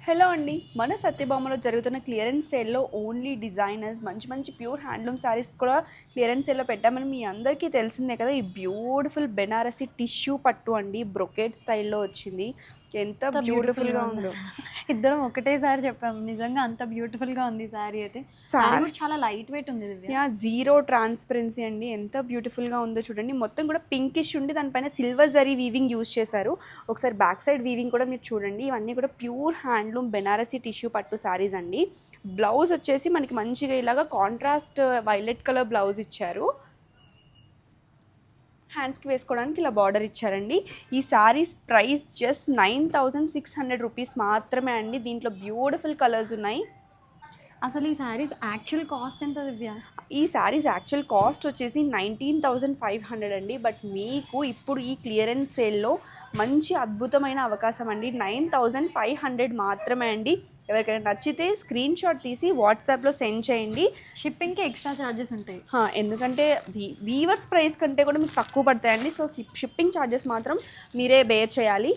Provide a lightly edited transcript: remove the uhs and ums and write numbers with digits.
Hello అండి, మన సత్యభామలో జరుగుతున్న క్లియరెన్స్ సేల్లో ఓన్లీ డిజైనర్స్ మంచి మంచి ప్యూర్ హ్యాండ్లూమ్ శారీస్ కూడా క్లియరెన్స్ సేల్లో పెట్టామని మీ అందరికీ తెలిసిందే కదా. ఈ బ్యూటిఫుల్ బెనారసి టిష్యూ పట్టు అండి, బ్రొకేట్ స్టైల్లో వచ్చింది. ఎంత బ్యూటిఫుల్గా ఉందో. ఇద్దరం ఒకటేసారి చెప్పాము, నిజంగా అంత బ్యూటిఫుల్గా ఉంది శారీ అయితే. శారీ కూడా చాలా లైట్ వెయిట్ ఉంది దివ్య. యా, జీరో ట్రాన్స్పరెన్సీ అండి, ఎంత బ్యూటిఫుల్గా ఉందో చూడండి. మొత్తం కూడా పింకిష్ ఉండి దానిపైన సిల్వర్ జరీ వీవింగ్ యూజ్ చేశారు. ఒకసారి బ్యాక్ సైడ్ వీవింగ్ కూడా మీరు చూడండి. ఇవన్నీ కూడా ప్యూర్ హ్యాండ్లూమ్ బెనారసి టిష్యూ పట్టు శారీస్ అండి. బ్లౌజ్ వచ్చేసి మనకి మంచిగా ఇలాగా కాంట్రాస్ట్ వైలెట్ కలర్ బ్లౌజ్ ఇచ్చారు. హ్యాండ్స్కి వేసుకోవడానికి ఇలా బార్డర్ ఇచ్చారండి. ఈ శారీస్ ప్రైస్ జస్ట్ 9600 రూపీస్ మాత్రమే అండి. దీంట్లో బ్యూటిఫుల్ కలర్స్ ఉన్నాయి. అసలు ఈ శారీస్ యాక్చువల్ కాస్ట్ ఎంత దివ్య? ఈ శారీస్ యాక్చువల్ కాస్ట్ వచ్చేసి 19,500 అండి. బట్ మీకు ఇప్పుడు ఈ క్లియరెన్స్ సేల్లో మంచి అద్భుతమైన అవకాశం అండి. 9,500 మాత్రమే అండి. ఎవరికైనా నచ్చితే స్క్రీన్ షాట్ తీసి వాట్సాప్లో సెండ్ చేయండి. షిప్పింగ్కి ఎక్స్ట్రా ఛార్జెస్ ఉంటాయి, ఎందుకంటే వీవర్స్ ప్రైస్ కంటే కూడా మీకు తక్కువ పడతాయండి. సో షిప్పింగ్ ఛార్జెస్ మాత్రం మీరే బేర్ చేయాలి.